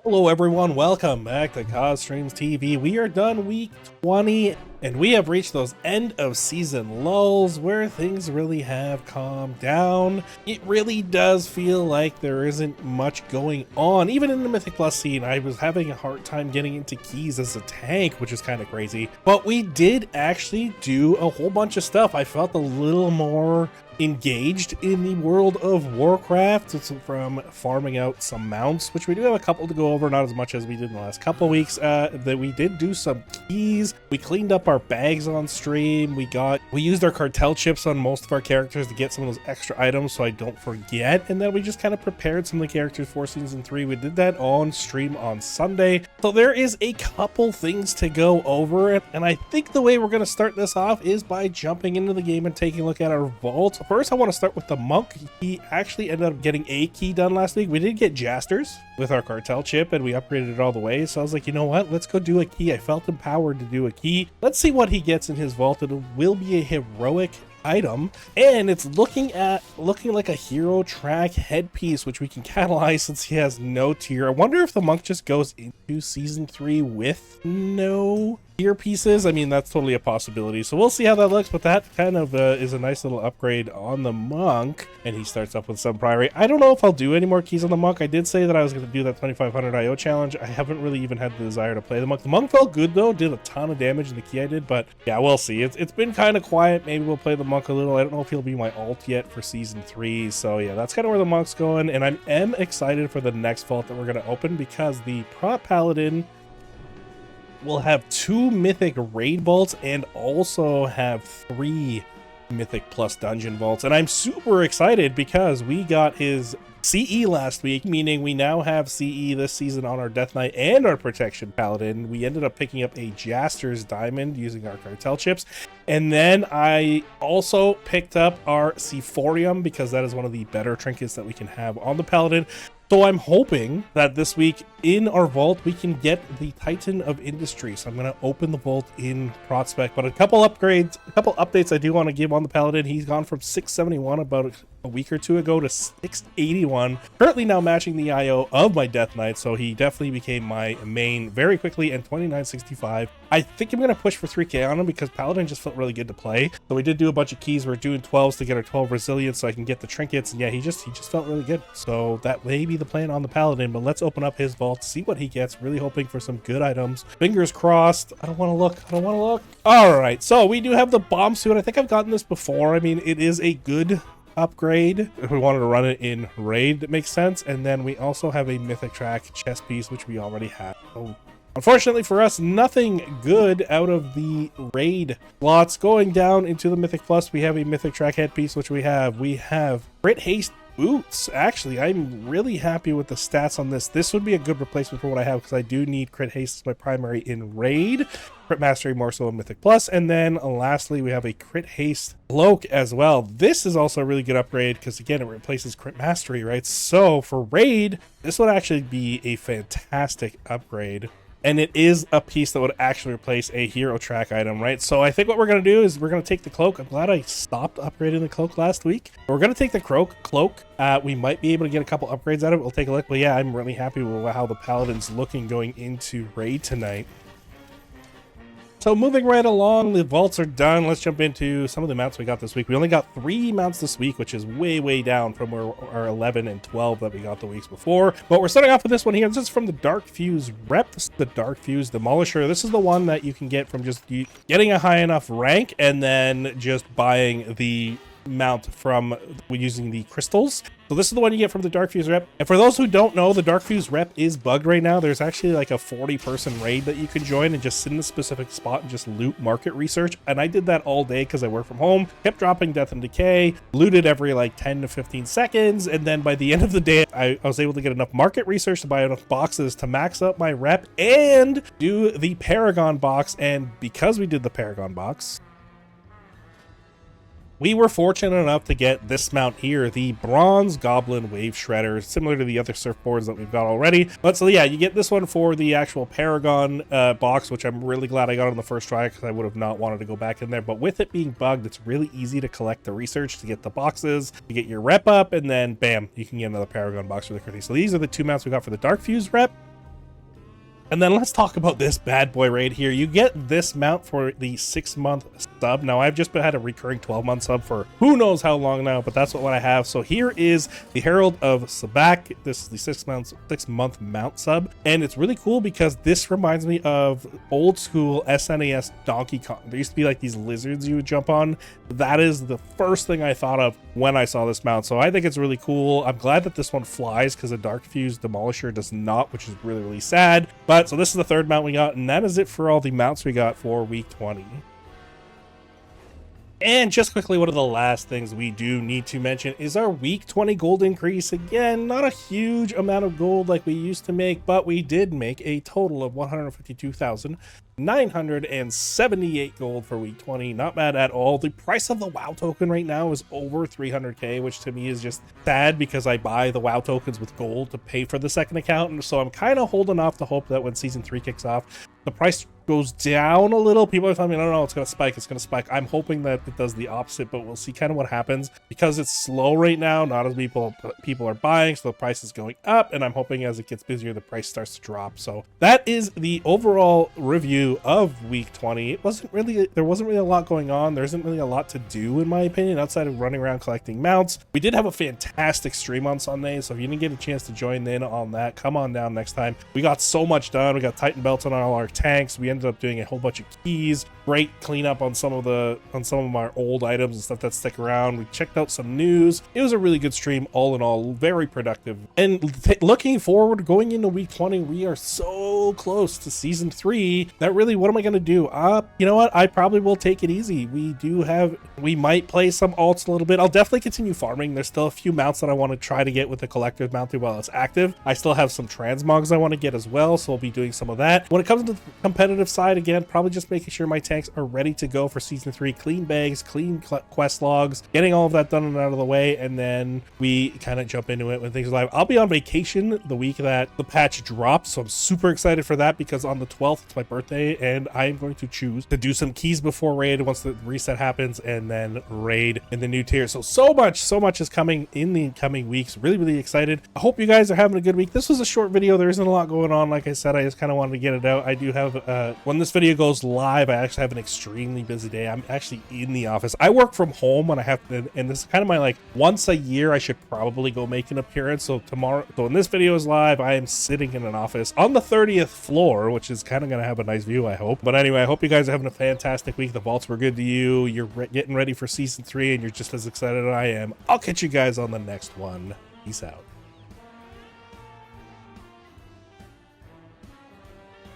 Hello everyone, welcome back to Cause Streams TV. We are done week 20 and we have reached those end of season lulls where things really have calmed down. It really does feel like there isn't much going on. Even in the Mythic Plus scene, I was having a hard time getting into keys as a tank, which is kind of crazy. But we did actually do a whole bunch of stuff. I felt a little more engaged in the world of Warcraft. It's from farming out some mounts, which we do have a couple to go over, not as much as we did in the last couple of weeks. That we did do some keys. We cleaned up our bags on stream. We used our cartel chips on most of our characters to get some of those extra items so I don't forget. And then we just kind of prepared some of the characters for season 3. We did that on stream on Sunday. So there is a couple things to go over, and I think the way we're going to start this off is by jumping into the game and taking a look at our vault. First, I want to start with the monk. He actually ended up getting a key done last week. We did get Jasters with our cartel chip and we upgraded it all the way. So I was like, you know what? Let's go do a key. I felt empowered to do a key. Let's see what he gets in his vault. It will be a heroic item, and it's looking like a hero track headpiece, which we can catalyze since he has no tier. I wonder if the monk just goes into season 3 with no tier pieces. I mean, that's totally a possibility, so we'll see how that looks. But that kind of is a nice little upgrade on the monk, and he starts up with some priority. I don't know if I'll do any more keys on the monk. I did say that I was going to do that 2500 IO challenge. I haven't really even had the desire to play the monk. The monk felt good though, did a ton of damage in the key I did, but yeah, we'll see. It's been kind of quiet. Maybe we'll play the monk a little. I don't know if he'll be my ult yet for season 3, so yeah, that's kind of where the monk's going. And I am excited for the next vault that we're going to open, because the Prot Paladin will have 2 mythic raid vaults and also have 3 mythic plus dungeon vaults. And I'm super excited because we got his CE last week, meaning we now have CE this season on our Death Knight and our Protection Paladin. We ended up picking up a Jaster's Diamond using our cartel chips. And then I also picked up our Sephorium because that is one of the better trinkets that we can have on the Paladin. So I'm hoping that this week in our vault, we can get the Titan of Industry. So I'm going to open the vault in Prospect, but a couple updates I do want to give on the Paladin. He's gone from 671 about a week or two ago to 681. Currently now matching the IO of my Death Knight. So he definitely became my main very quickly, and 2965. I think I'm going to push for 3k on him because Paladin just felt really good to play. So we did do a bunch of keys. We're doing 12s to get our 12 resilience so I can get the trinkets. And yeah, he just felt really good. So that may be the plan on the Paladin, but let's open up his vault, see what he gets. Really hoping for some good items. Fingers crossed. I don't want to look. All right, so we do have the bomb suit. I think I've gotten this before. I mean, it is a good upgrade if we wanted to run it in raid. That makes sense. And then we also have a mythic track chest piece, which we already have. So unfortunately for us, nothing good out of the raid slots. Going down into the Mythic Plus, we have a mythic track headpiece, which we have crit haste boots. Actually, I'm really happy with the stats on this. This would be a good replacement for what I have, because I do need crit haste as my primary in raid, crit mastery more so in Mythic Plus. And then lastly, we have a crit haste cloak as well. This is also a really good upgrade because again, it replaces crit mastery, right? So for raid, this would actually be a fantastic upgrade. And it is a piece that would actually replace a hero track item, right? So I think what we're going to do is we're going to take the cloak. I'm glad I stopped upgrading the cloak last week. We're going to take the cloak. We might be able to get a couple upgrades out of it. We'll take a look. But yeah, I'm really happy with how the Paladin's looking going into raid tonight. So moving right along, the vaults are done. Let's jump into some of the mounts we got this week. We only got 3 mounts this week, which is way down from our 11 and 12 that we got the weeks before. But we're starting off with this one here. This is from the Dark Fuse rep. This is the Dark Fuse Demolisher. This is the one that you can get from just getting a high enough rank and then just buying the mount from using the crystals. So this is the one you get from the Dark Fuse rep. And for those who don't know, the Dark Fuse rep is bugged right now. There's actually like a 40-person raid that you can join and just sit in a specific spot and just loot market research. And I did that all day because I work from home, kept dropping Death and Decay, looted every like 10 to 15 seconds. And then by the end of the day, I was able to get enough market research to buy enough boxes to max up my rep and do the Paragon box. And because we did the Paragon box, we were fortunate enough to get this mount here, the Bronze Goblin Wave Shredder, similar to the other surfboards that we've got already. But so yeah, you get this one for the actual Paragon box, which I'm really glad I got on the first try because I would have not wanted to go back in there. But with it being bugged, it's really easy to collect the research to get the boxes, to get your rep up, and then bam, you can get another Paragon box for the crit. So these are the 2 mounts we got for the Dark Fuse rep. And then let's talk about this bad boy right here. You get this mount for the 6-month sub. Now I've just had a recurring 12-month sub for who knows how long now, but that's what I have. So here is the Herald of Sabak. This is the 6-month mount sub, and it's really cool because this reminds me of old school SNES Donkey Kong. There used to be like these lizards you would jump on. That is the first thing I thought of when I saw this mount. So I think it's really cool. I'm glad that this one flies because the Dark Fuse Demolisher does not, which is really, really sad. But so this is the third mount we got, and that is it for all the mounts we got for week 20. And just quickly, one of the last things we do need to mention is our week 20 gold increase. Again, not a huge amount of gold like we used to make, but we did make a total of 152,978 gold for week 20. Not bad at all. The price of the WoW token right now is over 300k, which to me is just sad because I buy the WoW tokens with gold to pay for the second account. And so I'm kind of holding off to hope that when season 3 kicks off, the price goes down a little. People are telling me, no, it's going to spike. It's going to spike. I'm hoping that it does the opposite, but we'll see kind of what happens because it's slow right now. Not as people are buying, so the price is going up. And I'm hoping as it gets busier, the price starts to drop. So that is the overall review of week 20. There wasn't really a lot going on. There isn't really a lot to do, in my opinion, outside of running around collecting mounts. We did have a fantastic stream on Sunday, so if you didn't get a chance to join in on that, come on down next time. We got so much done. We got Titan belts on all our tanks. We ended up doing a whole bunch of keys, great cleanup on some of our old items and stuff that stick around. We checked out some news. It was a really good stream, all in all, very productive. And looking forward, going into week 20, we are so close to season 3 that really, what am I going to do? You know what? I probably will take it easy. We might play some alts a little bit. I'll definitely continue farming. There's still a few mounts that I want to try to get with the collective mounted while it's active. I still have some transmogs I want to get as well, so I'll be doing some of that. When it comes to the competitive side, again, probably just making sure my tanks are ready to go for season 3. Clean bags, clean quest logs, getting all of that done and out of the way, and then we kind of jump into it when things are live. I'll be on vacation the week that the patch drops, so I'm super excited for that because on the 12th it's my birthday, and I'm going to choose to do some keys before raid once the reset happens, and then raid in the new tier. So much is coming in the coming weeks. Really excited. I hope you guys are having a good week. This was a short video. There isn't a lot going on. Like I said, I just kind of wanted to get it out. I do have when this video goes live, I actually have an extremely busy day. I'm actually in the office. I work from home when I have to, and this is kind of my like once a year I should probably go make an appearance. So tomorrow, so when this video is live, I am sitting in an office on the 30th floor, which is kind of going to have a nice view, I hope. But anyway, I hope you guys are having a fantastic week. The vaults were good to you. You're getting ready for season 3, and you're just as excited as I am. I'll catch you guys on the next one. Peace out.